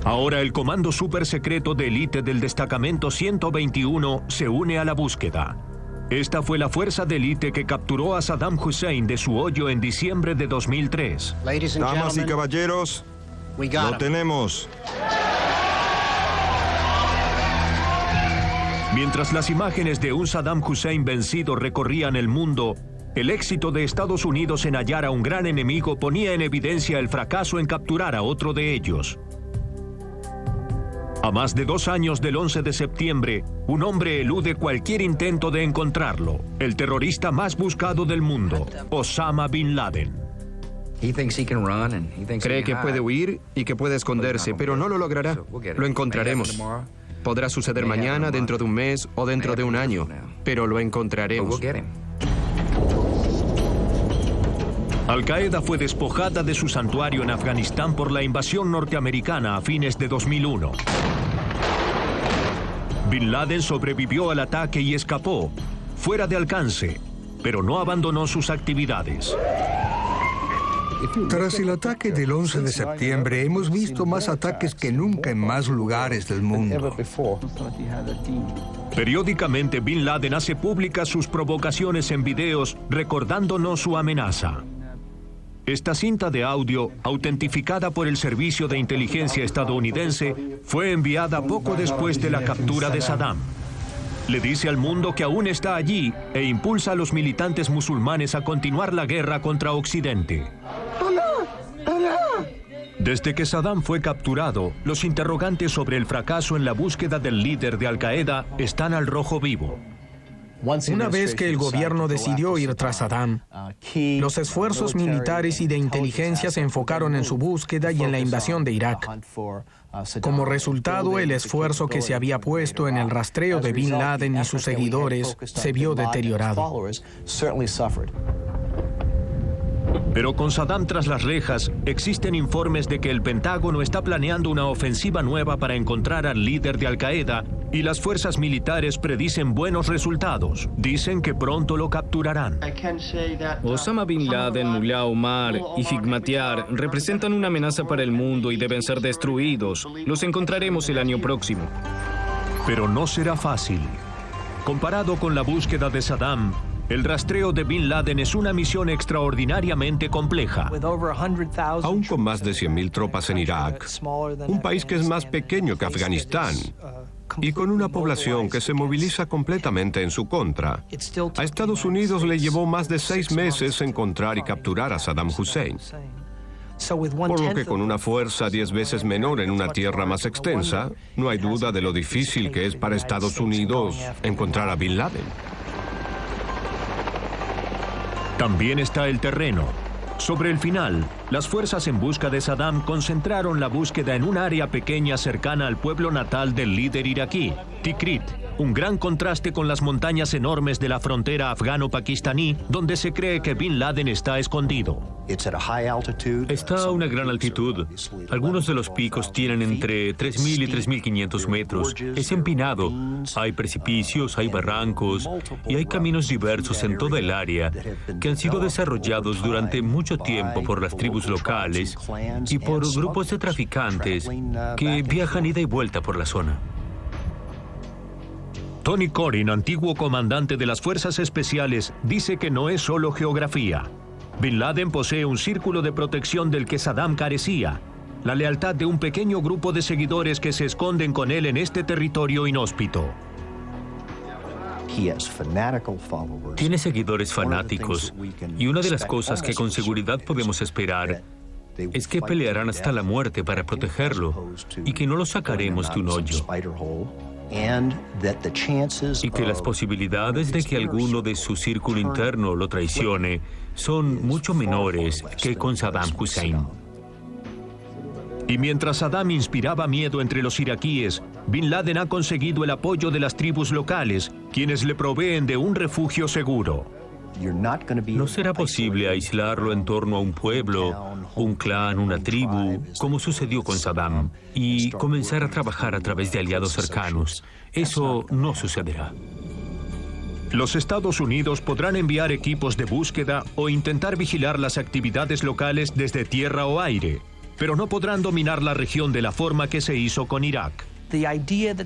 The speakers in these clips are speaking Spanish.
Ahora el comando supersecreto de élite del destacamento 121 se une a la búsqueda. Esta fue la fuerza de élite que capturó a Saddam Hussein de su hoyo en diciembre de 2003. Damas y caballeros, lo tenemos. Mientras las imágenes de un Saddam Hussein vencido recorrían el mundo, el éxito de Estados Unidos en hallar a un gran enemigo ponía en evidencia el fracaso en capturar a otro de ellos. A más de 2 años del 11 de septiembre, un hombre elude cualquier intento de encontrarlo, el terrorista más buscado del mundo, Osama Bin Laden. Cree que puede huir y que puede esconderse, pero no lo logrará. Lo encontraremos. Podrá suceder mañana, dentro de un mes o dentro de un año, pero lo encontraremos. Al-Qaeda fue despojada de su santuario en Afganistán por la invasión norteamericana a fines de 2001. Bin Laden sobrevivió al ataque y escapó, fuera de alcance, pero no abandonó sus actividades. Tras el ataque del 11 de septiembre, hemos visto más ataques que nunca en más lugares del mundo. Periódicamente, Bin Laden hace públicas sus provocaciones en videos, recordándonos su amenaza. Esta cinta de audio, autentificada por el Servicio de Inteligencia estadounidense, fue enviada poco después de la captura de Saddam. Le dice al mundo que aún está allí e impulsa a los militantes musulmanes a continuar la guerra contra Occidente. Desde que Saddam fue capturado, los interrogantes sobre el fracaso en la búsqueda del líder de Al-Qaeda están al rojo vivo. Una vez que el gobierno decidió ir tras Saddam, los esfuerzos militares y de inteligencia se enfocaron en su búsqueda y en la invasión de Irak. Como resultado, el esfuerzo que se había puesto en el rastreo de Bin Laden y sus seguidores se vio deteriorado. Pero con Saddam tras las rejas, existen informes de que el Pentágono está planeando una ofensiva nueva para encontrar al líder de Al-Qaeda y las fuerzas militares predicen buenos resultados. Dicen que pronto lo capturarán. Osama Bin Laden, Mullah Omar y Hikmatyar representan una amenaza para el mundo y deben ser destruidos. Los encontraremos el año próximo. Pero no será fácil. Comparado con la búsqueda de Saddam, el rastreo de Bin Laden es una misión extraordinariamente compleja. Aún con más de 100.000 tropas en Irak, un país que es más pequeño que Afganistán, y con una población que se moviliza completamente en su contra, a Estados Unidos le llevó más de 6 meses encontrar y capturar a Saddam Hussein. Por lo que con una fuerza 10 veces menor en una tierra más extensa, no hay duda de lo difícil que es para Estados Unidos encontrar a Bin Laden. También está el terreno. Sobre el final, las fuerzas en busca de Saddam concentraron la búsqueda en un área pequeña cercana al pueblo natal del líder iraquí, Tikrit, un gran contraste con las montañas enormes de la frontera afgano-pakistaní, donde se cree que Bin Laden está escondido. Está a una gran altitud. Algunos de los picos tienen entre 3.000 y 3.500 metros. Es empinado. Hay precipicios, hay barrancos y hay caminos diversos en toda el área que han sido desarrollados durante mucho tiempo por las tribus locales y por grupos de traficantes que viajan ida y vuelta por la zona. Tony Corin, antiguo comandante de las Fuerzas Especiales, dice que no es solo geografía. Bin Laden posee un círculo de protección del que Saddam carecía, la lealtad de un pequeño grupo de seguidores que se esconden con él en este territorio inhóspito. Tiene seguidores fanáticos, y una de las cosas que con seguridad podemos esperar es que pelearán hasta la muerte para protegerlo y que no lo sacaremos de un hoyo. Y que las posibilidades de que alguno de su círculo interno lo traicione son mucho menores que con Saddam Hussein. Y mientras Saddam inspiraba miedo entre los iraquíes, Bin Laden ha conseguido el apoyo de las tribus locales, quienes le proveen de un refugio seguro. No será posible aislarlo en torno a un pueblo, un clan, una tribu, como sucedió con Saddam, y comenzar a trabajar a través de aliados cercanos. Eso no sucederá. Los Estados Unidos podrán enviar equipos de búsqueda o intentar vigilar las actividades locales desde tierra o aire. pero no podrán dominar la región de la forma que se hizo con Irak. La idea de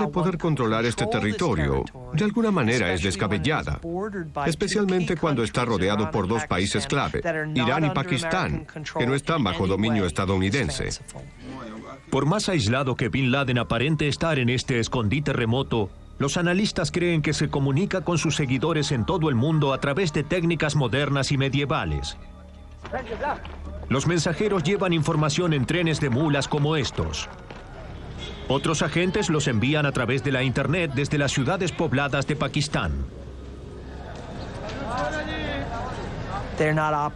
poder controlar este territorio de alguna manera es descabellada, especialmente cuando está rodeado por dos países clave, Irán y Pakistán, que no están bajo dominio estadounidense. Por más aislado que Bin Laden aparente estar en este escondite remoto, los analistas creen que se comunica con sus seguidores en todo el mundo a través de técnicas modernas y medievales. Los mensajeros llevan información en trenes de mulas como estos. Otros agentes los envían a través de la Internet desde las ciudades pobladas de Pakistán.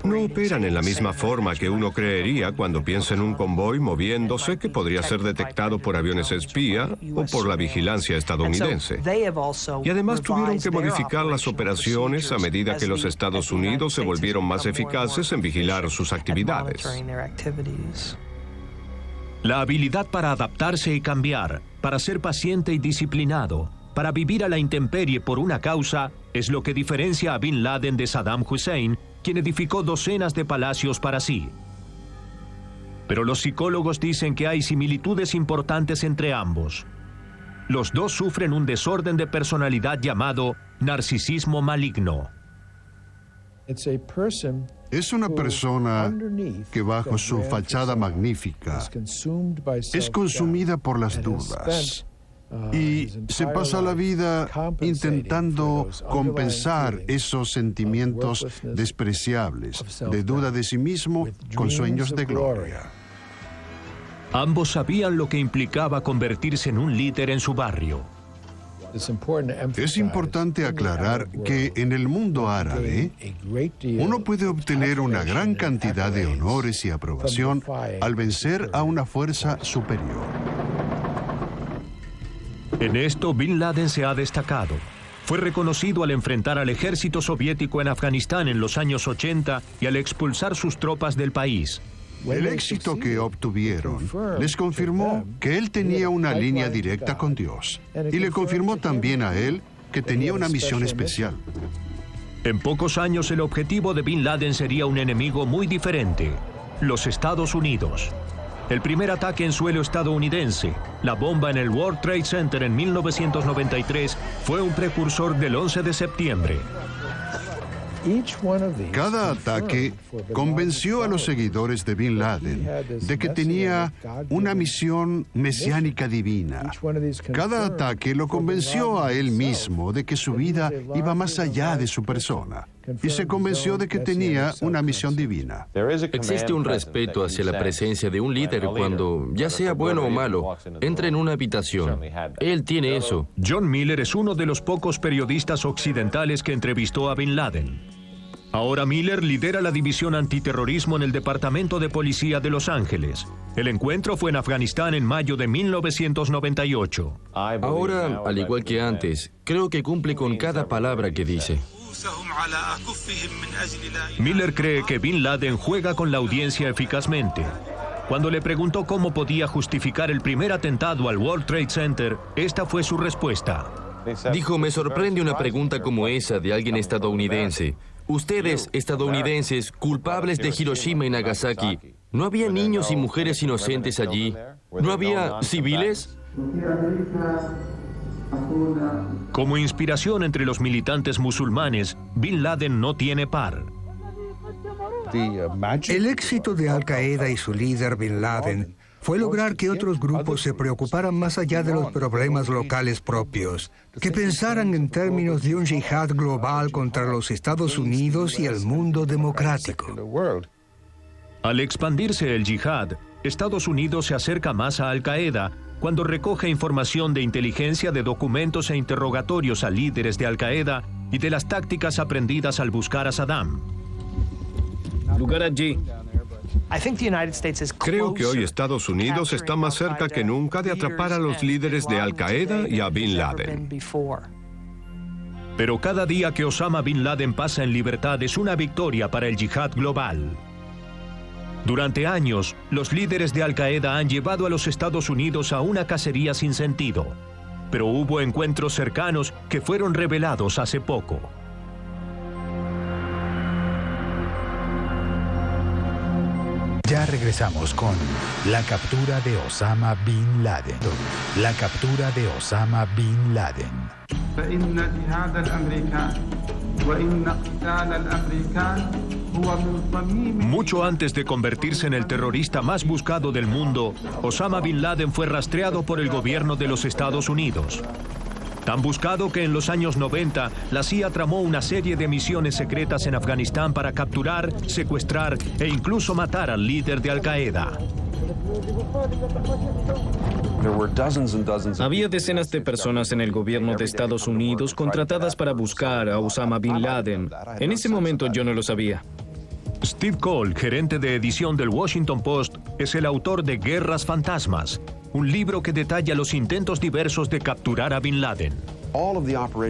No operan en la misma forma que uno creería cuando piensa en un convoy moviéndose que podría ser detectado por aviones espía o por la vigilancia estadounidense. Y además tuvieron que modificar las operaciones a medida que los Estados Unidos se volvieron más eficaces en vigilar sus actividades. La habilidad para adaptarse y cambiar, para ser paciente y disciplinado, para vivir a la intemperie por una causa, es lo que diferencia a Bin Laden de Saddam Hussein, quien edificó docenas de palacios para sí. Pero los psicólogos dicen que hay similitudes importantes entre ambos. Los dos sufren un desorden de personalidad llamado narcisismo maligno. Es una persona que bajo su fachada magnífica es consumida por las dudas y se pasa la vida intentando compensar esos sentimientos despreciables de duda de sí mismo con sueños de gloria. Ambos sabían lo que implicaba convertirse en un líder en su barrio. Es importante aclarar que en el mundo árabe, uno puede obtener una gran cantidad de honores y aprobación al vencer a una fuerza superior. En esto, Bin Laden se ha destacado. Fue reconocido al enfrentar al ejército soviético en Afganistán en los años 80 y al expulsar sus tropas del país. El éxito que obtuvieron les confirmó que él tenía una línea directa con Dios y le confirmó también a él que tenía una misión especial. En pocos años el objetivo de Bin Laden sería un enemigo muy diferente: los Estados Unidos. El primer ataque en suelo estadounidense, la bomba en el World Trade Center en 1993, fue un precursor del 11 de septiembre. Cada ataque convenció a los seguidores de Bin Laden de que tenía una misión mesiánica divina. Cada ataque lo convenció a él mismo de que su vida iba más allá de su persona y se convenció de que tenía una misión divina. Existe un respeto hacia la presencia de un líder cuando, ya sea bueno o malo, entra en una habitación. Él tiene eso. John Miller es uno de los pocos periodistas occidentales que entrevistó a Bin Laden. Ahora Miller lidera la división antiterrorismo en el Departamento de Policía de Los Ángeles. El encuentro fue en Afganistán en mayo de 1998. Ahora, al igual que antes, creo que cumple con cada palabra que dice. Miller cree que Bin Laden juega con la audiencia eficazmente. Cuando le preguntó cómo podía justificar el primer atentado al World Trade Center, esta fue su respuesta. Dijo, me sorprende una pregunta como esa de alguien estadounidense. Ustedes, estadounidenses, culpables de Hiroshima y Nagasaki, ¿no había niños y mujeres inocentes allí? ¿No había civiles? Como inspiración entre los militantes musulmanes, Bin Laden no tiene par. El éxito de Al Qaeda y su líder Bin Laden fue lograr que otros grupos se preocuparan más allá de los problemas locales propios, que pensaran en términos de un yihad global contra los Estados Unidos y el mundo democrático. Al expandirse el yihad, Estados Unidos se acerca más a Al Qaeda cuando recoge información de inteligencia de documentos e interrogatorios a líderes de Al Qaeda y de las tácticas aprendidas al buscar a Saddam. Lugar allí. Creo que hoy Estados Unidos está más cerca que nunca de atrapar a los líderes de Al Qaeda y a Bin Laden. Pero cada día que Osama Bin Laden pasa en libertad es una victoria para el yihad global. Durante años, los líderes de Al Qaeda han llevado a los Estados Unidos a una cacería sin sentido. Pero hubo encuentros cercanos que fueron revelados hace poco. Ya regresamos con la captura de Osama Bin Laden. La captura de Osama Bin Laden. Mucho antes de convertirse en el terrorista más buscado del mundo, Osama Bin Laden fue rastreado por el gobierno de los Estados Unidos. Tan buscado que en los años 90, la CIA tramó una serie de misiones secretas en Afganistán para capturar, secuestrar e incluso matar al líder de Al-Qaeda. Había decenas de personas en el gobierno de Estados Unidos contratadas para buscar a Osama Bin Laden. En ese momento yo no lo sabía. Steve Cole, gerente de edición del Washington Post, es el autor de Guerras Fantasmas, un libro que detalla los intentos diversos de capturar a Bin Laden.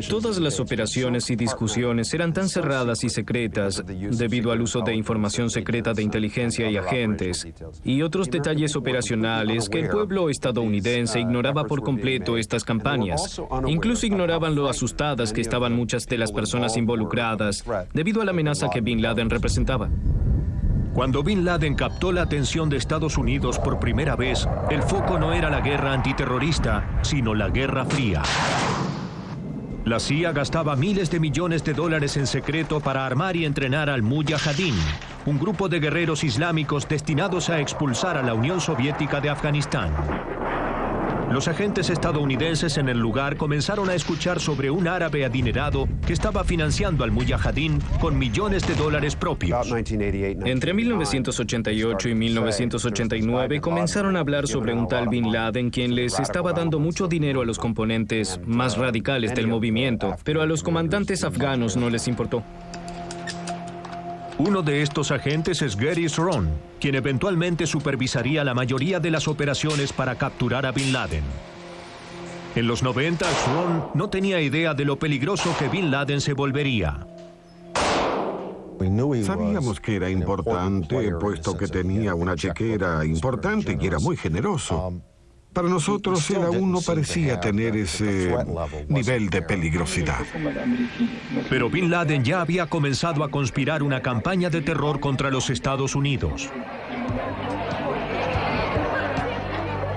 Todas las operaciones y discusiones eran tan cerradas y secretas debido al uso de información secreta de inteligencia y agentes y otros detalles operacionales que el pueblo estadounidense ignoraba por completo estas campañas. Incluso ignoraban lo asustadas que estaban muchas de las personas involucradas debido a la amenaza que Bin Laden representaba. Cuando Bin Laden captó la atención de Estados Unidos por primera vez, el foco no era la guerra antiterrorista, sino la Guerra Fría. La CIA gastaba miles de millones de dólares en secreto para armar y entrenar al Mujahideen, un grupo de guerreros islámicos destinados a expulsar a la Unión Soviética de Afganistán. Los agentes estadounidenses en el lugar comenzaron a escuchar sobre un árabe adinerado que estaba financiando al Mujahideen con millones de dólares propios. Entre 1988 y 1989 comenzaron a hablar sobre un tal Bin Laden quien les estaba dando mucho dinero a los componentes más radicales del movimiento, pero a los comandantes afganos no les importó. Uno de estos agentes es Gary Sron, quien eventualmente supervisaría la mayoría de las operaciones para capturar a Bin Laden. En los 90, Sron no tenía idea de lo peligroso que Bin Laden se volvería. Sabíamos que era importante, puesto que tenía una chequera importante y era muy generoso. Para nosotros, él aún no parecía tener ese nivel de peligrosidad. Pero Bin Laden ya había comenzado a conspirar una campaña de terror contra los Estados Unidos.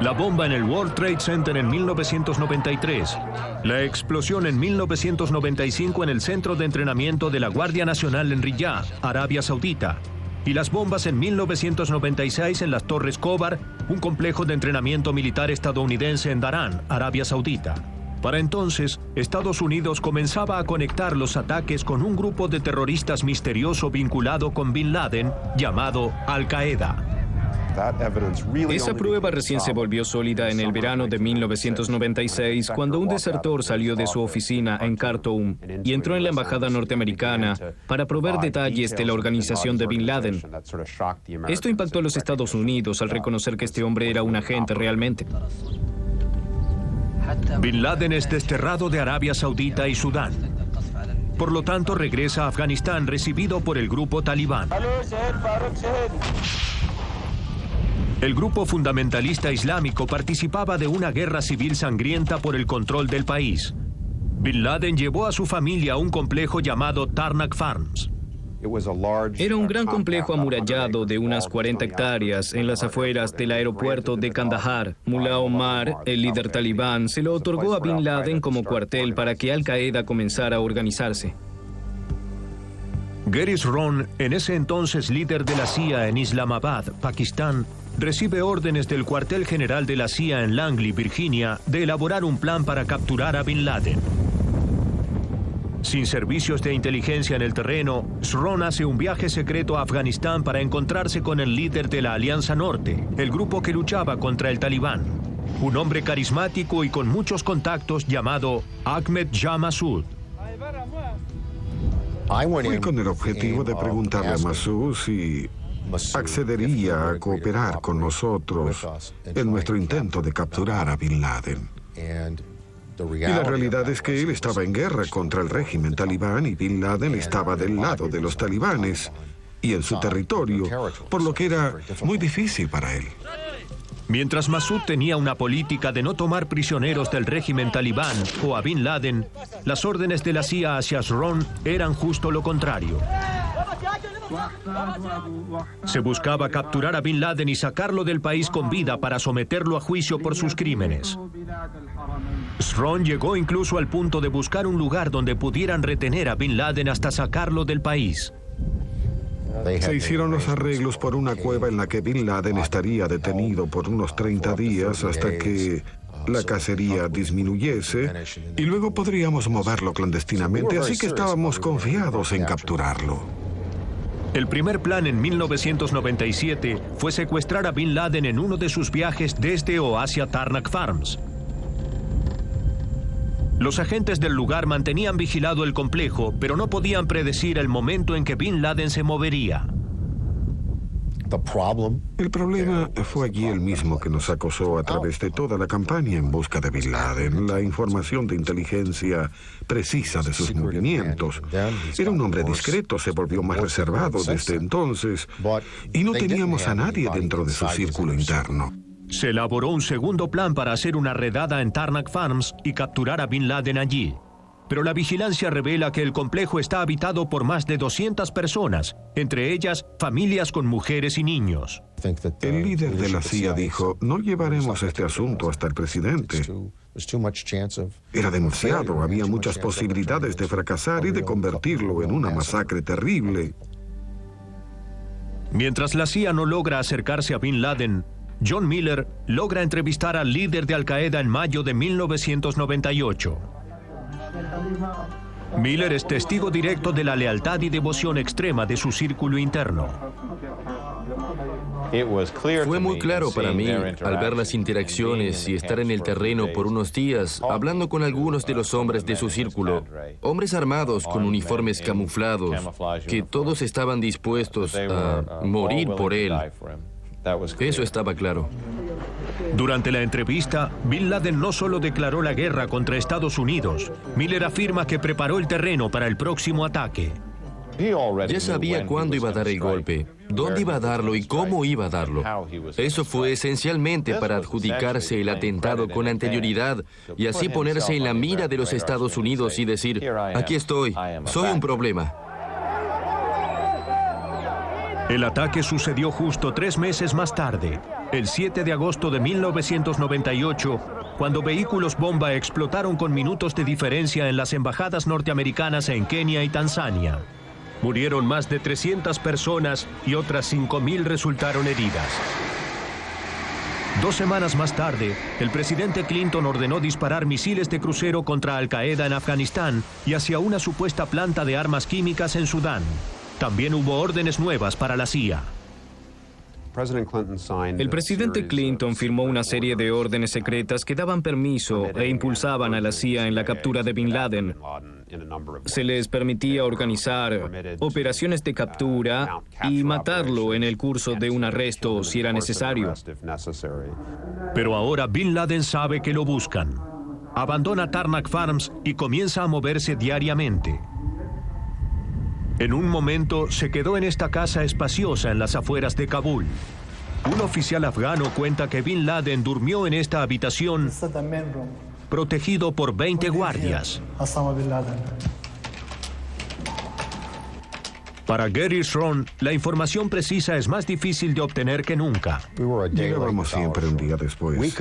La bomba en el World Trade Center en 1993, la explosión en 1995 en el centro de entrenamiento de la Guardia Nacional en Riyadh, Arabia Saudita, y las bombas en 1996 en las Torres Khobar, un complejo de entrenamiento militar estadounidense en Daran, Arabia Saudita. Para entonces, Estados Unidos comenzaba a conectar los ataques con un grupo de terroristas misterioso vinculado con Bin Laden, llamado Al-Qaeda. Esa prueba recién se volvió sólida en el verano de 1996, cuando un desertor salió de su oficina en Khartoum y entró en la embajada norteamericana para proveer detalles de la organización de Bin Laden. Esto impactó a los Estados Unidos al reconocer que este hombre era un agente realmente. Bin Laden es desterrado de Arabia Saudita y Sudán. Por lo tanto, regresa a Afganistán recibido por el grupo talibán. El grupo fundamentalista islámico participaba de una guerra civil sangrienta por el control del país. Bin Laden llevó a su familia a un complejo llamado Tarnak Farms. Era un gran complejo amurallado de unas 40 hectáreas en las afueras del aeropuerto de Kandahar. Mullah Omar, el líder talibán, se lo otorgó a Bin Laden como cuartel para que Al-Qaeda comenzara a organizarse. Gary Sron, en ese entonces líder de la CIA en Islamabad, Pakistán, recibe órdenes del cuartel general de la CIA en Langley, Virginia, de elaborar un plan para capturar a Bin Laden. Sin servicios de inteligencia en el terreno, Sron hace un viaje secreto a Afganistán para encontrarse con el líder de la Alianza Norte, el grupo que luchaba contra el Talibán, un hombre carismático y con muchos contactos llamado Ahmed Shah Massoud. Fui con el objetivo de preguntarle a Massoud si accedería a cooperar con nosotros en nuestro intento de capturar a Bin Laden. Y la realidad es que él estaba en guerra contra el régimen talibán y Bin Laden estaba del lado de los talibanes y en su territorio, por lo que era muy difícil para él. Mientras Massoud tenía una política de no tomar prisioneros del régimen talibán o a Bin Laden, las órdenes de la CIA hacia Sron eran justo lo contrario. Se buscaba capturar a Bin Laden y sacarlo del país con vida para someterlo a juicio por sus crímenes. Sron llegó incluso al punto de buscar un lugar donde pudieran retener a Bin Laden hasta sacarlo del país. Se hicieron los arreglos por una cueva en la que Bin Laden estaría detenido por unos 30 días hasta que la cacería disminuyese y luego podríamos moverlo clandestinamente, así que estábamos confiados en capturarlo. El primer plan en 1997 fue secuestrar a Bin Laden en uno de sus viajes desde o hacia Tarnak Farms. Los agentes del lugar mantenían vigilado el complejo, pero no podían predecir el momento en que Bin Laden se movería. El problema fue allí el mismo que nos acosó a través de toda la campaña en busca de Bin Laden, la información de inteligencia precisa de sus movimientos. Era un hombre discreto, se volvió más reservado desde entonces, y no teníamos a nadie dentro de su círculo interno. Se elaboró un segundo plan para hacer una redada en Tarnak Farms y capturar a Bin Laden allí. Pero la vigilancia revela que el complejo está habitado por más de 200 personas, entre ellas familias con mujeres y niños. El líder de la CIA dijo, no llevaremos este asunto hasta el presidente. Era demasiado, había muchas posibilidades de fracasar y de convertirlo en una masacre terrible. Mientras la CIA no logra acercarse a Bin Laden, John Miller logra entrevistar al líder de Al Qaeda en mayo de 1998. Miller es testigo directo de la lealtad y devoción extrema de su círculo interno. Fue muy claro para mí, al ver las interacciones y estar en el terreno por unos días, hablando con algunos de los hombres de su círculo, hombres armados con uniformes camuflados, que todos estaban dispuestos a morir por él. Eso estaba claro. Durante la entrevista, Bin Laden no solo declaró la guerra contra Estados Unidos, Miller afirma que preparó el terreno para el próximo ataque. Ya sabía cuándo iba a dar el golpe, dónde iba a darlo y cómo iba a darlo. Eso fue esencialmente para adjudicarse el atentado con anterioridad y así ponerse en la mira de los Estados Unidos y decir, aquí estoy, soy un problema. El ataque sucedió justo 3 meses más tarde, el 7 de agosto de 1998, cuando vehículos bomba explotaron con minutos de diferencia en las embajadas norteamericanas en Kenia y Tanzania. Murieron más de 300 personas y otras 5.000 resultaron heridas. 2 semanas más tarde, el presidente Clinton ordenó disparar misiles de crucero contra Al Qaeda en Afganistán y hacia una supuesta planta de armas químicas en Sudán. También hubo órdenes nuevas para la CIA. El presidente Clinton firmó una serie de órdenes secretas que daban permiso e impulsaban a la CIA en la captura de Bin Laden. Se les permitía organizar operaciones de captura y matarlo en el curso de un arresto si era necesario. Pero ahora Bin Laden sabe que lo buscan. Abandona Tarnak Farms y comienza a moverse diariamente. En un momento se quedó en esta casa espaciosa en las afueras de Kabul. Un oficial afgano cuenta que Bin Laden durmió en esta habitación protegido por 20 guardias. Para Gary Sron, la información precisa es más difícil de obtener que nunca. Llegábamos siempre un día después.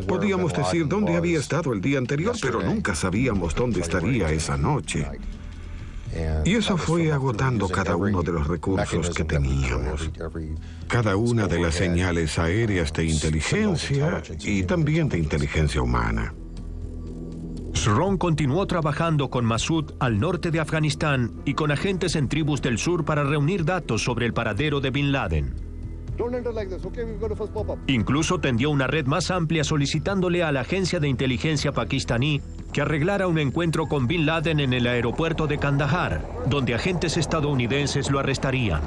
Podíamos decir dónde había estado el día anterior, pero nunca sabíamos dónde estaría esa noche. Y eso fue agotando cada uno de los recursos que teníamos. Cada una de las señales aéreas de inteligencia y también de inteligencia humana. Sron continuó trabajando con Massoud al norte de Afganistán y con agentes en tribus del sur para reunir datos sobre el paradero de Bin Laden. Incluso tendió una red más amplia solicitándole a la agencia de inteligencia pakistaní que arreglara un encuentro con Bin Laden en el aeropuerto de Kandahar, donde agentes estadounidenses lo arrestarían.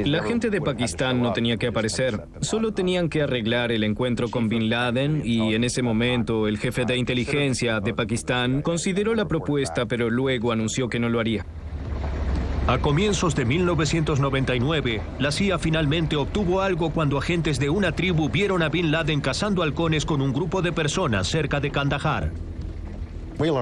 La gente de Pakistán no tenía que aparecer, solo tenían que arreglar el encuentro con Bin Laden y en ese momento el jefe de inteligencia de Pakistán consideró la propuesta pero luego anunció que no lo haría. A comienzos de 1999, la CIA finalmente obtuvo algo cuando agentes de una tribu vieron a Bin Laden cazando halcones con un grupo de personas cerca de Kandahar.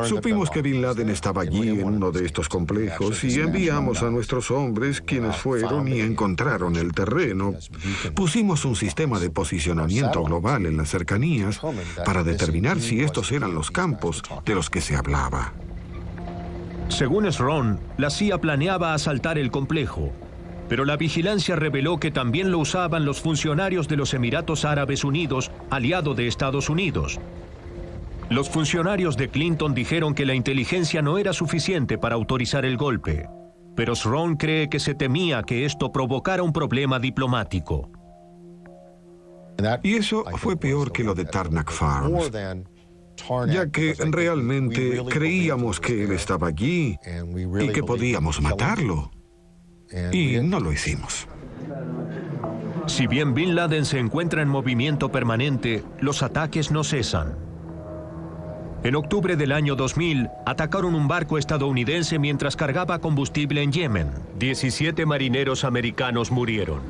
Supimos que Bin Laden estaba allí en uno de estos complejos y enviamos a nuestros hombres, quienes fueron y encontraron el terreno. Pusimos un sistema de posicionamiento global en las cercanías para determinar si estos eran los campos de los que se hablaba. Según Sron, la CIA planeaba asaltar el complejo, pero la vigilancia reveló que también lo usaban los funcionarios de los Emiratos Árabes Unidos, aliado de Estados Unidos. Los funcionarios de Clinton dijeron que la inteligencia no era suficiente para autorizar el golpe, pero Sron cree que se temía que esto provocara un problema diplomático. Y eso fue peor que lo de Tarnak Farms, ya que realmente creíamos que él estaba allí y que podíamos matarlo. Y no lo hicimos. Si bien Bin Laden se encuentra en movimiento permanente, los ataques no cesan. En octubre del año 2000, atacaron un barco estadounidense mientras cargaba combustible en Yemen. 17 marineros americanos murieron.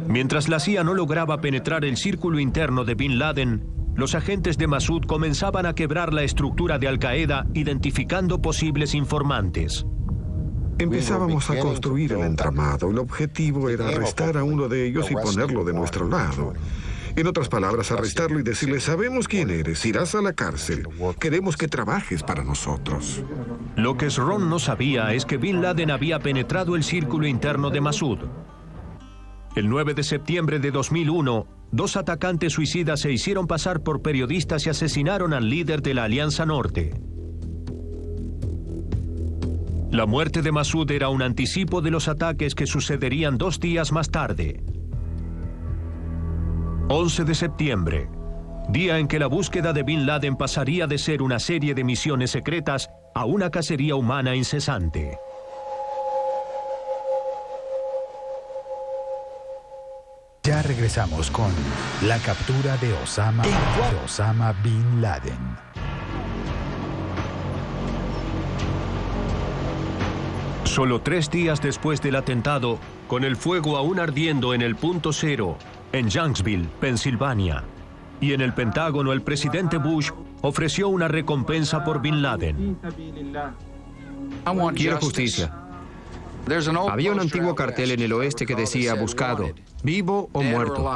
Mientras la CIA no lograba penetrar el círculo interno de Bin Laden, los agentes de Massoud comenzaban a quebrar la estructura de Al Qaeda, identificando posibles informantes. Empezábamos a construir el entramado. El objetivo era arrestar a uno de ellos y ponerlo de nuestro lado. En otras palabras, arrestarlo y decirle: sabemos quién eres, irás a la cárcel, queremos que trabajes para nosotros. Lo que Sron no sabía es que Bin Laden había penetrado el círculo interno de Massoud. El 9 de septiembre de 2001, 2 atacantes suicidas se hicieron pasar por periodistas y asesinaron al líder de la Alianza Norte. La muerte de Massoud era un anticipo de los ataques que sucederían 2 días más tarde. 11 de septiembre, día en que la búsqueda de Bin Laden pasaría de ser una serie de misiones secretas a una cacería humana incesante. Ya regresamos con la captura de Osama Bin Laden. Solo 3 días después del atentado, con el fuego aún ardiendo en el punto cero, en Youngsville, Pensilvania, y en el Pentágono, el presidente Bush ofreció una recompensa por Bin Laden. Quiero justicia. Había un antiguo cartel en el oeste que decía: buscado, vivo o muerto.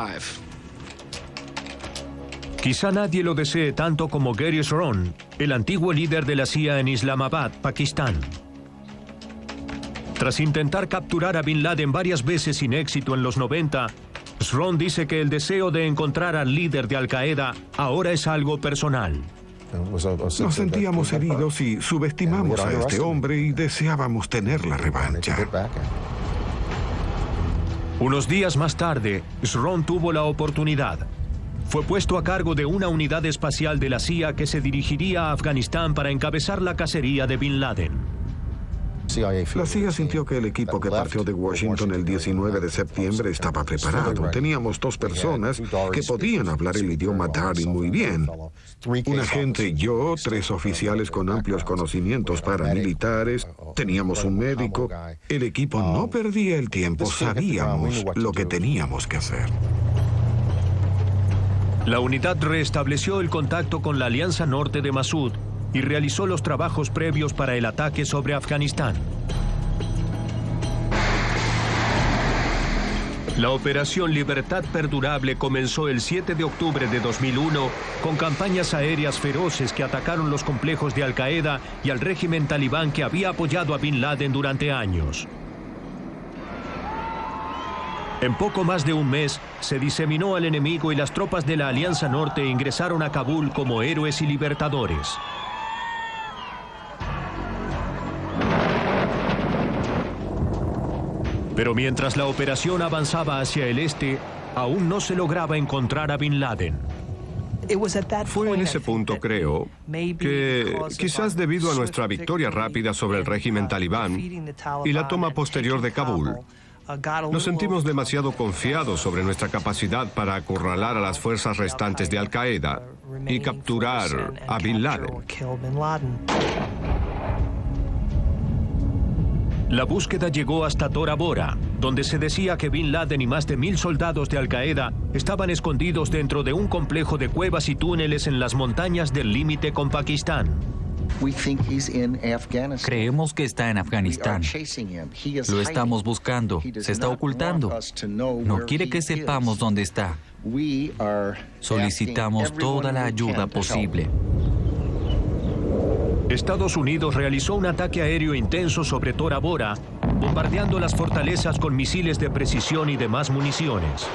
Quizá nadie lo desee tanto como Gary Sron, el antiguo líder de la CIA en Islamabad, Pakistán. Tras intentar capturar a Bin Laden varias veces sin éxito en los 90, Sron dice que el deseo de encontrar al líder de Al Qaeda ahora es algo personal. Nos sentíamos heridos y subestimamos a este hombre y deseábamos tener la revancha. Unos días más tarde, Sron tuvo la oportunidad. Fue puesto a cargo de una unidad espacial de la CIA que se dirigiría a Afganistán para encabezar la cacería de Bin Laden. La CIA sintió que el equipo que partió de Washington el 19 de septiembre estaba preparado. Teníamos 2 personas que podían hablar el idioma Dari muy bien. Un agente y yo, 3 oficiales con amplios conocimientos paramilitares, teníamos un médico. El equipo no perdía el tiempo, sabíamos lo que teníamos que hacer. La unidad restableció el contacto con la Alianza Norte de Massoud y realizó los trabajos previos para el ataque sobre Afganistán. La Operación Libertad Perdurable comenzó el 7 de octubre de 2001 con campañas aéreas feroces que atacaron los complejos de Al Qaeda y al régimen talibán que había apoyado a Bin Laden durante años. En poco más de un mes, se diseminó al enemigo y las tropas de la Alianza Norte ingresaron a Kabul como héroes y libertadores. Pero mientras la operación avanzaba hacia el este, aún no se lograba encontrar a Bin Laden. Fue en ese punto, creo, que quizás debido a nuestra victoria rápida sobre el régimen talibán y la toma posterior de Kabul, nos sentimos demasiado confiados sobre nuestra capacidad para acorralar a las fuerzas restantes de Al Qaeda y capturar a Bin Laden. La búsqueda llegó hasta Tora Bora, donde se decía que Bin Laden y más de 1000 soldados de Al-Qaeda estaban escondidos dentro de un complejo de cuevas y túneles en las montañas del límite con Pakistán. Creemos que está en Afganistán. Lo estamos buscando. Se está ocultando. No quiere que sepamos dónde está. Solicitamos toda la ayuda posible. Estados Unidos realizó un ataque aéreo intenso sobre Tora Bora, bombardeando las fortalezas con misiles de precisión y demás municiones.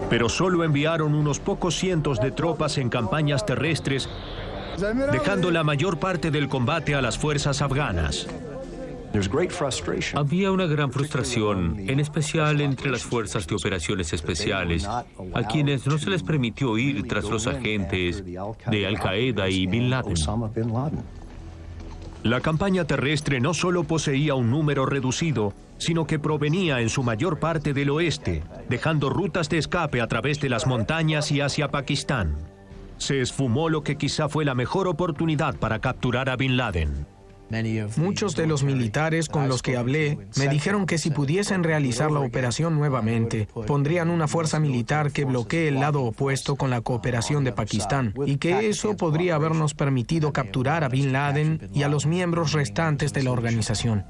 Pero solo enviaron unos pocos cientos de tropas en campañas terrestres, dejando la mayor parte del combate a las fuerzas afganas. Había una gran frustración, en especial entre las fuerzas de operaciones especiales, a quienes no se les permitió ir tras los agentes de Al-Qaeda y Bin Laden. La campaña terrestre no solo poseía un número reducido, sino que provenía en su mayor parte del oeste, dejando rutas de escape a través de las montañas y hacia Pakistán. Se esfumó lo que quizá fue la mejor oportunidad para capturar a Bin Laden. Muchos de los militares con los que hablé me dijeron que si pudiesen realizar la operación nuevamente, pondrían una fuerza militar que bloquee el lado opuesto con la cooperación de Pakistán, y que eso podría habernos permitido capturar a Bin Laden y a los miembros restantes de la organización.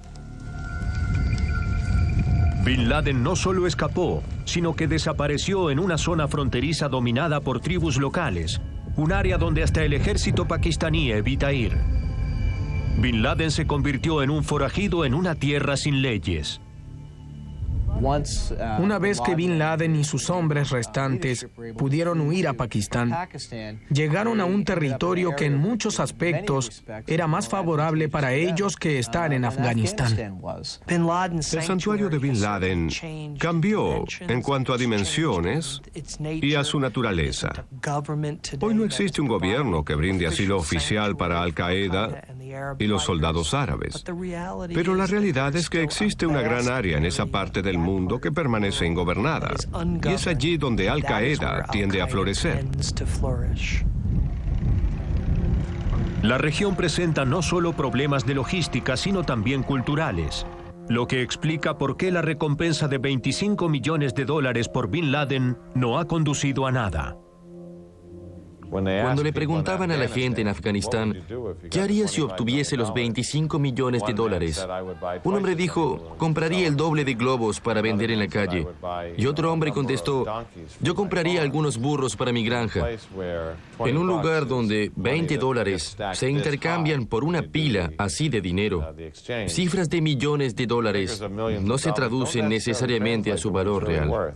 Bin Laden no solo escapó, sino que desapareció en una zona fronteriza dominada por tribus locales, un área donde hasta el ejército pakistaní evita ir. Bin Laden se convirtió en un forajido en una tierra sin leyes. Una vez que Bin Laden y sus hombres restantes pudieron huir a Pakistán, llegaron a un territorio que en muchos aspectos era más favorable para ellos que estar en Afganistán. El santuario de Bin Laden cambió en cuanto a dimensiones y a su naturaleza. Hoy no existe un gobierno que brinde asilo oficial para Al-Qaeda y los soldados árabes. Pero la realidad es que existe una gran área en esa parte del mundo que permanece ingobernada. Y es allí donde Al-Qaeda tiende a florecer. La región presenta no solo problemas de logística, sino también culturales, lo que explica por qué la recompensa de $25 millones por Bin Laden no ha conducido a nada. Cuando le preguntaban a la gente en Afganistán, ¿qué haría si obtuviese los $25 millones? Un hombre dijo, compraría el doble de globos para vender en la calle. Y otro hombre contestó, yo compraría algunos burros para mi granja. En un lugar donde $20 se intercambian por una pila así de dinero, cifras de millones de dólares no se traducen necesariamente a su valor real.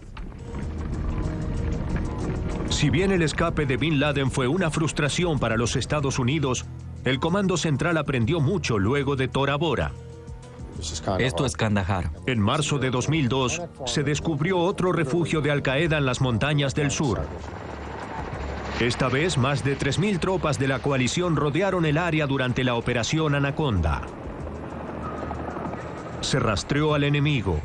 Si bien el escape de Bin Laden fue una frustración para los Estados Unidos, el Comando Central aprendió mucho luego de Tora Bora. Esto es Kandahar. En marzo de 2002, se descubrió otro refugio de Al-Qaeda en las montañas del sur. Esta vez, más de 3000 tropas de la coalición rodearon el área durante la Operación Anaconda. Se rastreó al enemigo.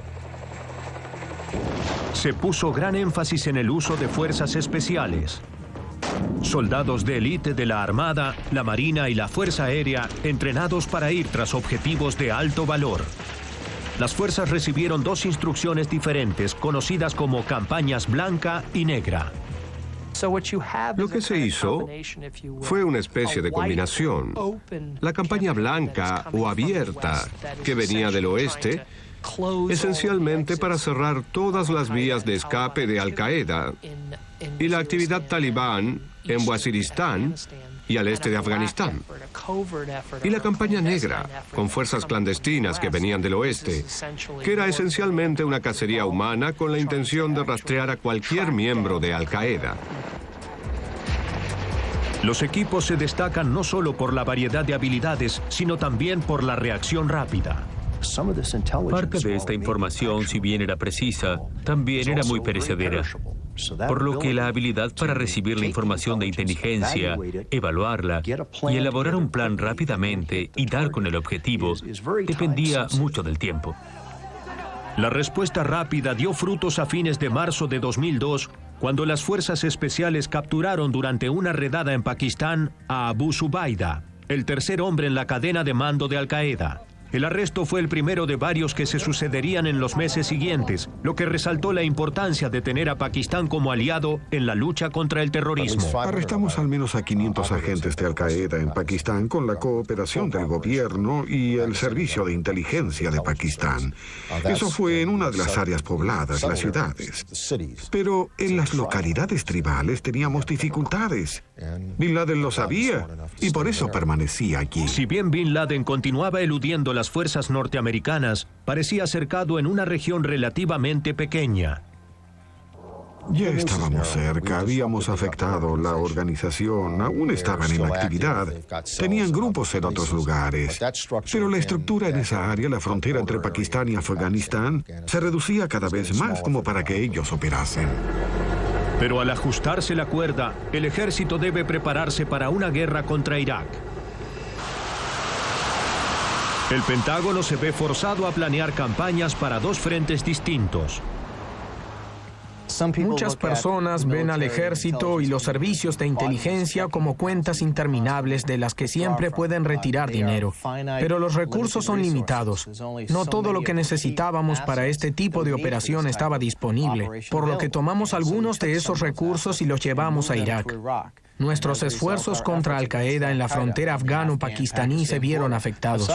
Se puso gran énfasis en el uso de fuerzas especiales. Soldados de élite de la Armada, la Marina y la Fuerza Aérea entrenados para ir tras objetivos de alto valor. Las fuerzas recibieron dos instrucciones diferentes, conocidas como campañas blanca y negra. Lo que se hizo fue una especie de combinación. La campaña blanca o abierta, que venía del oeste, esencialmente para cerrar todas las vías de escape de Al-Qaeda y la actividad talibán en Waziristán y al este de Afganistán. Y la campaña negra, con fuerzas clandestinas que venían del oeste, que era esencialmente una cacería humana con la intención de rastrear a cualquier miembro de Al-Qaeda. Los equipos se destacan no solo por la variedad de habilidades, sino también por la reacción rápida. Parte de esta información, si bien era precisa, también era muy perecedera. Por lo que la habilidad para recibir la información de inteligencia, evaluarla y elaborar un plan rápidamente y dar con el objetivo dependía mucho del tiempo. La respuesta rápida dio frutos a fines de marzo de 2002, cuando las fuerzas especiales capturaron durante una redada en Pakistán a Abu Zubaydah, el tercer hombre en la cadena de mando de Al-Qaeda. El arresto fue el primero de varios que se sucederían en los meses siguientes, lo que resaltó la importancia de tener a Pakistán como aliado en la lucha contra el terrorismo. Arrestamos al menos a 500 agentes de Al-Qaeda en Pakistán con la cooperación del gobierno y el servicio de inteligencia de Pakistán. Eso fue en una de las áreas pobladas, las ciudades. Pero en las localidades tribales teníamos dificultades. Bin Laden lo sabía y por eso permanecía aquí. Si bien Bin Laden continuaba eludiendo las fuerzas norteamericanas, parecía cercado en una región relativamente pequeña. Ya estábamos cerca, habíamos afectado la organización, aún estaban en actividad, tenían grupos en otros lugares, pero la estructura en esa área, la frontera entre Pakistán y Afganistán, se reducía cada vez más como para que ellos operasen. Pero al ajustarse la cuerda, el ejército debe prepararse para una guerra contra Irak. El Pentágono se ve forzado a planear campañas para dos frentes distintos. Muchas personas ven al ejército y los servicios de inteligencia como cuentas interminables de las que siempre pueden retirar dinero. Pero los recursos son limitados. No todo lo que necesitábamos para este tipo de operación estaba disponible, por lo que tomamos algunos de esos recursos y los llevamos a Irak. Nuestros esfuerzos contra Al-Qaeda en la frontera afgano-pakistaní se vieron afectados.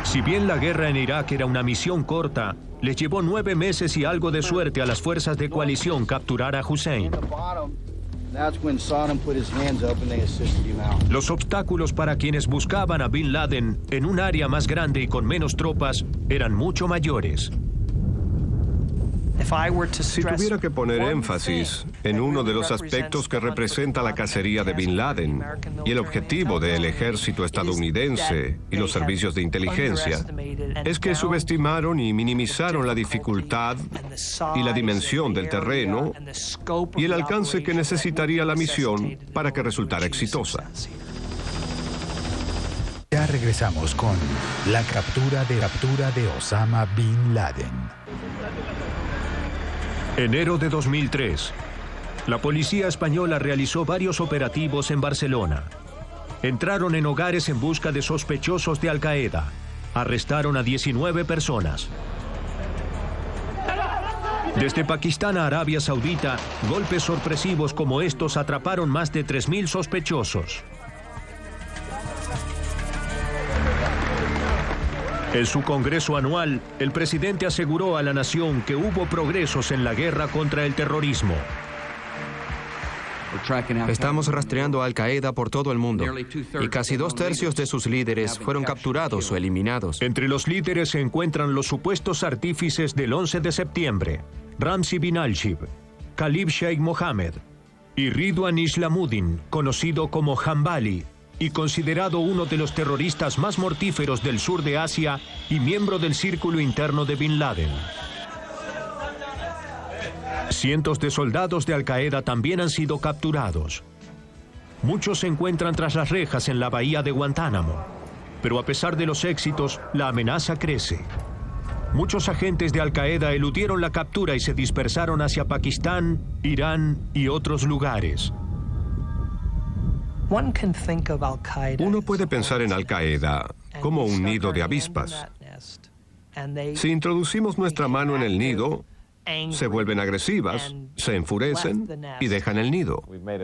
Si bien la guerra en Irak era una misión corta, les llevó 9 meses y algo de suerte a las fuerzas de coalición capturar a Hussein. Los obstáculos para quienes buscaban a Bin Laden en un área más grande y con menos tropas eran mucho mayores. Si tuviera que poner énfasis en uno de los aspectos que representa la cacería de Bin Laden y el objetivo del ejército estadounidense y los servicios de inteligencia, es que subestimaron y minimizaron la dificultad y la dimensión del terreno y el alcance que necesitaría la misión para que resultara exitosa. Ya regresamos con la captura de Osama Bin Laden. Enero de 2003. La policía española realizó varios operativos en Barcelona. Entraron en hogares en busca de sospechosos de Al-Qaeda. Arrestaron a 19 personas. Desde Pakistán a Arabia Saudita, golpes sorpresivos como estos atraparon más de 3.000 sospechosos. En su congreso anual, el presidente aseguró a la nación que hubo progresos en la guerra contra el terrorismo. Estamos rastreando a Al-Qaeda por todo el mundo y casi 2/3 de sus líderes fueron capturados o eliminados. Entre los líderes se encuentran los supuestos artífices del 11 de septiembre, Ramzi bin al-Shibh, Khalid Sheikh Mohammed y Ridwan Islamuddin, conocido como Hanbali, y considerado uno de los terroristas más mortíferos del sur de Asia y miembro del círculo interno de Bin Laden. Cientos de soldados de Al-Qaeda también han sido capturados. Muchos se encuentran tras las rejas en la bahía de Guantánamo, pero a pesar de los éxitos, la amenaza crece. Muchos agentes de Al-Qaeda eludieron la captura y se dispersaron hacia Pakistán, Irán y otros lugares. Uno puede pensar en Al-Qaeda como un nido de avispas. Si introducimos nuestra mano en el nido, se vuelven agresivas, se enfurecen y dejan el nido.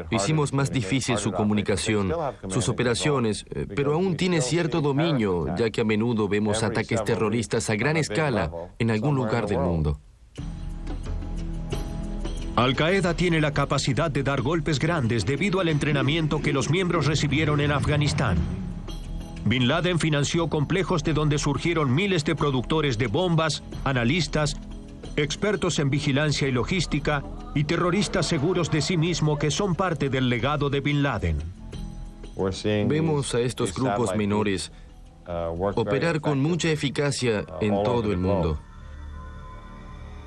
Hicimos más difícil su comunicación, sus operaciones, pero aún tiene cierto dominio, ya que a menudo vemos ataques terroristas a gran escala en algún lugar del mundo. Al-Qaeda tiene la capacidad de dar golpes grandes debido al entrenamiento que los miembros recibieron en Afganistán. Bin Laden financió complejos de donde surgieron miles de productores de bombas, analistas, expertos en vigilancia y logística y terroristas seguros de sí mismo que son parte del legado de Bin Laden. Vemos a estos grupos menores operar con mucha eficacia en todo el mundo.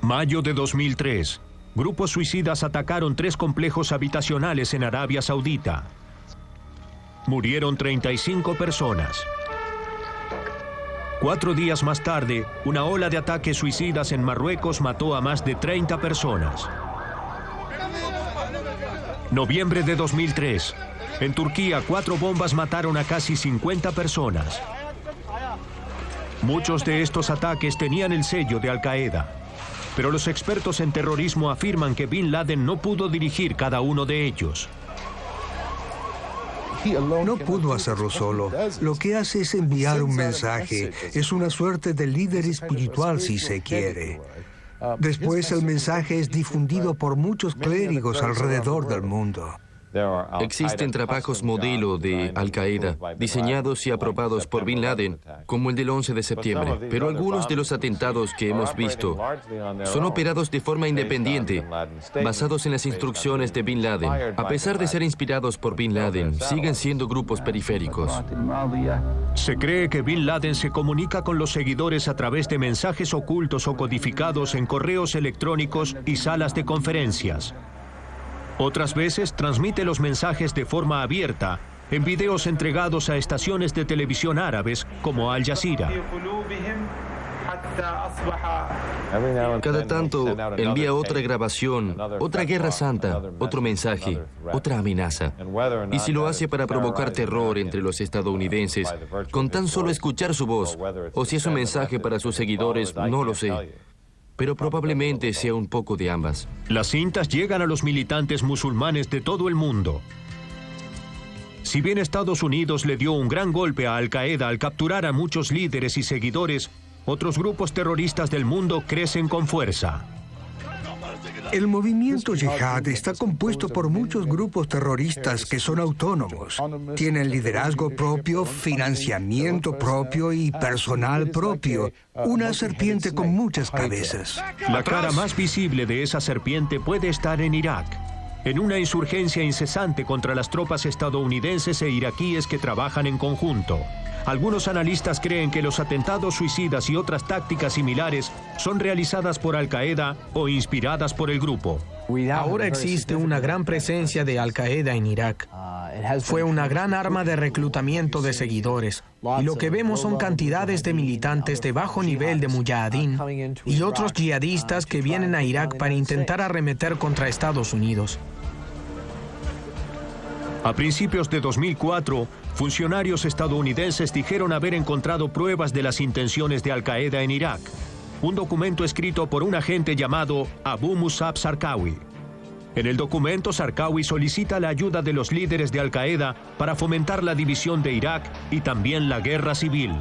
Mayo de 2003. Grupos suicidas atacaron 3 complejos habitacionales en Arabia Saudita. Murieron 35 personas. 4 días más tarde, una ola de ataques suicidas en Marruecos mató a más de 30 personas. Noviembre de 2003. En Turquía, 4 bombas mataron a casi 50 personas. Muchos de estos ataques tenían el sello de Al-Qaeda, pero los expertos en terrorismo afirman que Bin Laden no pudo dirigir cada uno de ellos. No pudo hacerlo solo. Lo que hace es enviar un mensaje. Es una suerte de líder espiritual, si se quiere. Después el mensaje es difundido por muchos clérigos alrededor del mundo. Existen trabajos modelo de Al-Qaeda, diseñados y aprobados por Bin Laden, como el del 11 de septiembre. Pero algunos de los atentados que hemos visto son operados de forma independiente, basados en las instrucciones de Bin Laden. A pesar de ser inspirados por Bin Laden, siguen siendo grupos periféricos. Se cree que Bin Laden se comunica con los seguidores a través de mensajes ocultos o codificados en correos electrónicos y salas de conferencias. Otras veces transmite los mensajes de forma abierta en videos entregados a estaciones de televisión árabes como Al Jazeera. Cada tanto envía otra grabación, otra guerra santa, otro mensaje, otra amenaza. Y si lo hace para provocar terror entre los estadounidenses, con tan solo escuchar su voz, o si es un mensaje para sus seguidores, no lo sé. Pero probablemente sea un poco de ambas. Las cintas llegan a los militantes musulmanes de todo el mundo. Si bien Estados Unidos le dio un gran golpe a Al-Qaeda al capturar a muchos líderes y seguidores, otros grupos terroristas del mundo crecen con fuerza. El movimiento Yihad está compuesto por muchos grupos terroristas que son autónomos. Tienen liderazgo propio, financiamiento propio y personal propio. Una serpiente con muchas cabezas. La cara más visible de esa serpiente puede estar en Irak, en una insurgencia incesante contra las tropas estadounidenses e iraquíes que trabajan en conjunto. Algunos analistas creen que los atentados suicidas y otras tácticas similares son realizadas por Al-Qaeda o inspiradas por el grupo. Ahora existe una gran presencia de Al-Qaeda en Irak. Fue una gran arma de reclutamiento de seguidores. Y lo que vemos son cantidades de militantes de bajo nivel de Mujahideen y otros yihadistas que vienen a Irak para intentar arremeter contra Estados Unidos. A principios de 2004, funcionarios estadounidenses dijeron haber encontrado pruebas de las intenciones de Al-Qaeda en Irak. Un documento escrito por un agente llamado Abu Musab Zarqawi. En el documento, Zarqawi solicita la ayuda de los líderes de Al-Qaeda para fomentar la división de Irak y también la guerra civil.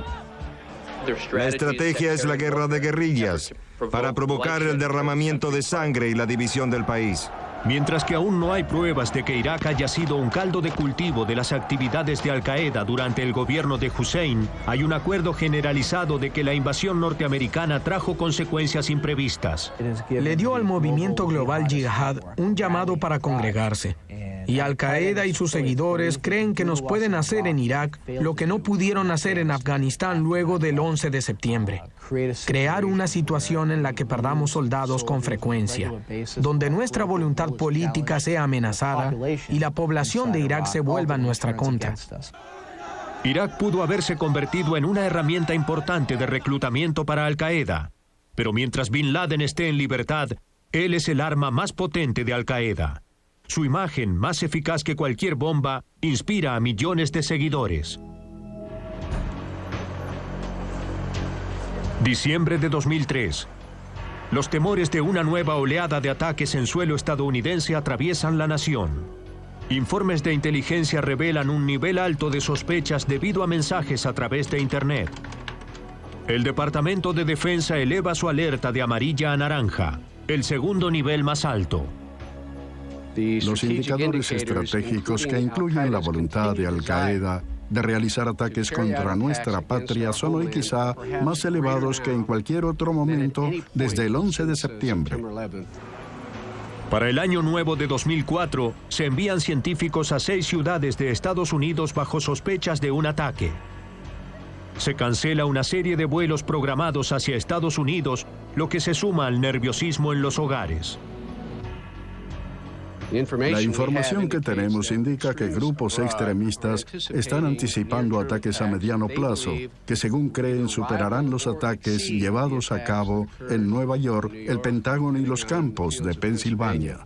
La estrategia es la guerra de guerrillas, para provocar el derramamiento de sangre y la división del país. Mientras que aún no hay pruebas de que Irak haya sido un caldo de cultivo de las actividades de Al-Qaeda durante el gobierno de Hussein, hay un acuerdo generalizado de que la invasión norteamericana trajo consecuencias imprevistas. Le dio al movimiento global Yihad un llamado para congregarse. Y Al-Qaeda y sus seguidores creen que nos pueden hacer en Irak lo que no pudieron hacer en Afganistán luego del 11 de septiembre. Crear una situación en la que perdamos soldados con frecuencia, donde nuestra voluntad política sea amenazada y la población de Irak se vuelva en nuestra contra. Irak pudo haberse convertido en una herramienta importante de reclutamiento para Al-Qaeda, pero mientras Bin Laden esté en libertad, él es el arma más potente de Al-Qaeda. Su imagen, más eficaz que cualquier bomba, inspira a millones de seguidores. Diciembre de 2003. Los temores de una nueva oleada de ataques en suelo estadounidense atraviesan la nación. Informes de inteligencia revelan un nivel alto de sospechas debido a mensajes a través de Internet. El Departamento de Defensa eleva su alerta de amarilla a naranja, el segundo nivel más alto. Los indicadores estratégicos que incluyen la voluntad de Al-Qaeda de realizar ataques contra nuestra patria son hoy quizá más elevados que en cualquier otro momento desde el 11 de septiembre. Para el año nuevo de 2004, se envían científicos a 6 ciudades de Estados Unidos bajo sospechas de un ataque. Se cancela una serie de vuelos programados hacia Estados Unidos, lo que se suma al nerviosismo en los hogares. La información que tenemos indica que grupos extremistas están anticipando ataques a mediano plazo, que según creen superarán los ataques llevados a cabo en Nueva York, el Pentágono y los campos de Pensilvania.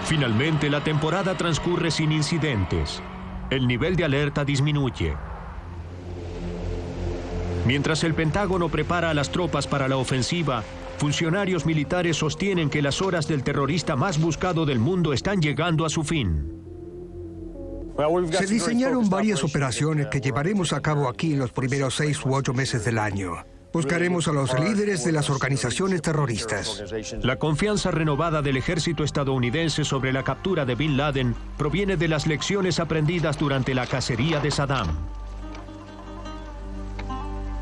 Finalmente, la temporada transcurre sin incidentes. El nivel de alerta disminuye. Mientras el Pentágono prepara a las tropas para la ofensiva, funcionarios militares sostienen que las horas del terrorista más buscado del mundo están llegando a su fin. Se diseñaron varias operaciones que llevaremos a cabo aquí en los primeros 6 u 8 meses del año. Buscaremos a los líderes de las organizaciones terroristas. La confianza renovada del ejército estadounidense sobre la captura de Bin Laden proviene de las lecciones aprendidas durante la cacería de Saddam.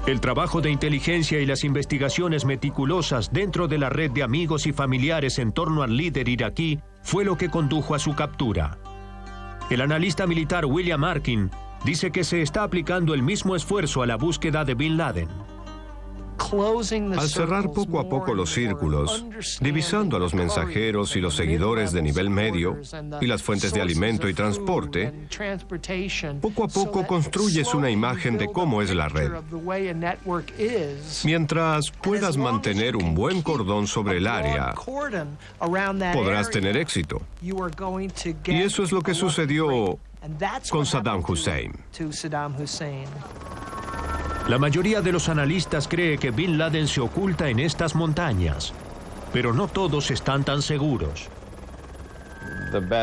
El trabajo de inteligencia y las investigaciones meticulosas dentro de la red de amigos y familiares en torno al líder iraquí fue lo que condujo a su captura. El analista militar William Arkin dice que se está aplicando el mismo esfuerzo a la búsqueda de Bin Laden. Al cerrar poco a poco los círculos, divisando a los mensajeros y los seguidores de nivel medio y las fuentes de alimento y transporte, poco a poco construyes una imagen de cómo es la red. Mientras puedas mantener un buen cordón sobre el área, podrás tener éxito. Y eso es lo que sucedió con Saddam Hussein. La mayoría de los analistas cree que Bin Laden se oculta en estas montañas, pero no todos están tan seguros.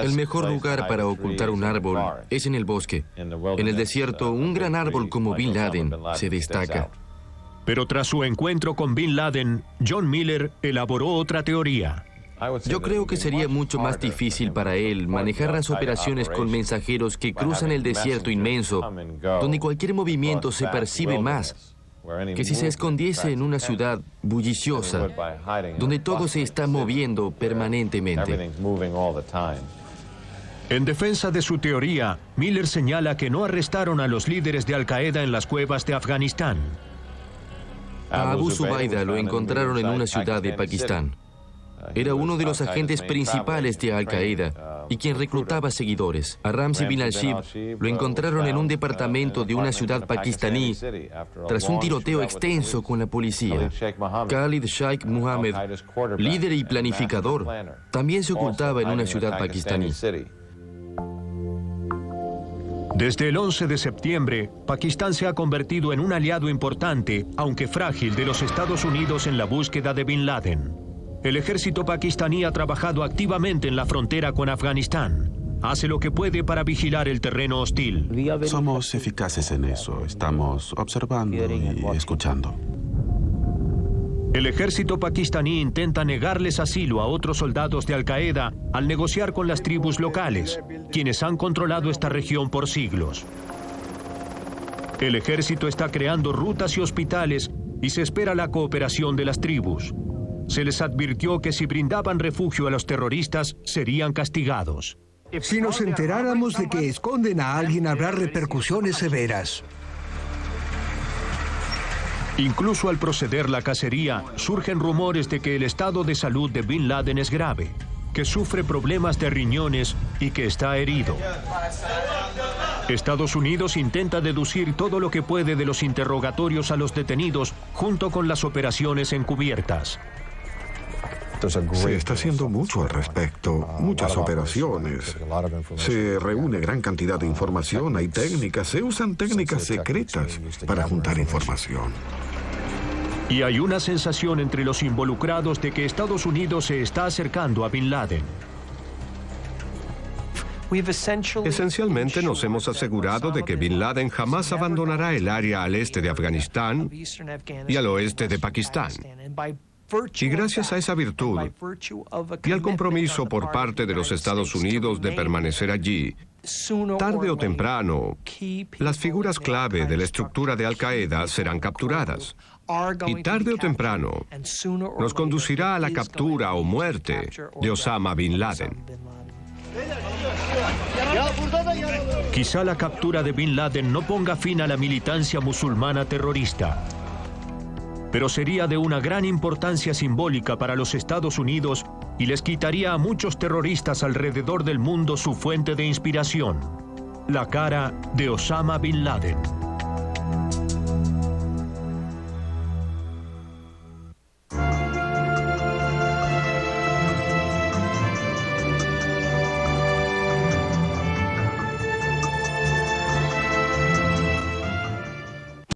El mejor lugar para ocultar un árbol es en el bosque. En el desierto, un gran árbol como Bin Laden se destaca. Pero tras su encuentro con Bin Laden, John Miller elaboró otra teoría. Yo creo que sería mucho más difícil para él manejar las operaciones con mensajeros que cruzan el desierto inmenso, donde cualquier movimiento se percibe más, que si se escondiese en una ciudad bulliciosa, donde todo se está moviendo permanentemente. En defensa de su teoría, Miller señala que no arrestaron a los líderes de Al-Qaeda en las cuevas de Afganistán. A Abu Zubaydah lo encontraron en una ciudad de Pakistán. Era uno de los agentes principales de Al-Qaeda y quien reclutaba seguidores. A Ramzi bin al-Shib lo encontraron en un departamento de una ciudad pakistaní tras un tiroteo extenso con la policía. Khalid Sheikh Mohammed, líder y planificador, también se ocultaba en una ciudad pakistaní. Desde el 11 de septiembre, Pakistán se ha convertido en un aliado importante, aunque frágil, de los Estados Unidos en la búsqueda de Bin Laden. El ejército pakistaní ha trabajado activamente en la frontera con Afganistán. Hace lo que puede para vigilar el terreno hostil. Somos eficaces en eso. Estamos observando y escuchando. El ejército pakistaní intenta negarles asilo a otros soldados de Al-Qaeda al negociar con las tribus locales, quienes han controlado esta región por siglos. El ejército está creando rutas y hospitales y se espera la cooperación de las tribus. Se les advirtió que si brindaban refugio a los terroristas, serían castigados. Si nos enteráramos de que esconden a alguien, habrá repercusiones severas. Incluso al proceder la cacería, surgen rumores de que el estado de salud de Bin Laden es grave, que sufre problemas de riñones y que está herido. Estados Unidos intenta deducir todo lo que puede de los interrogatorios a los detenidos junto con las operaciones encubiertas. Se está haciendo mucho al respecto, muchas operaciones. Se reúne gran cantidad de información, hay técnicas, se usan técnicas secretas para juntar información. Y hay una sensación entre los involucrados de que Estados Unidos se está acercando a Bin Laden. Esencialmente nos hemos asegurado de que Bin Laden jamás abandonará el área al este de Afganistán y al oeste de Pakistán. Y gracias a esa virtud y al compromiso por parte de los Estados Unidos de permanecer allí, tarde o temprano, las figuras clave de la estructura de Al-Qaeda serán capturadas. Y tarde o temprano, nos conducirá a la captura o muerte de Osama Bin Laden. Quizá la captura de Bin Laden no ponga fin a la militancia musulmana terrorista, pero sería de una gran importancia simbólica para los Estados Unidos y les quitaría a muchos terroristas alrededor del mundo su fuente de inspiración, la cara de Osama Bin Laden.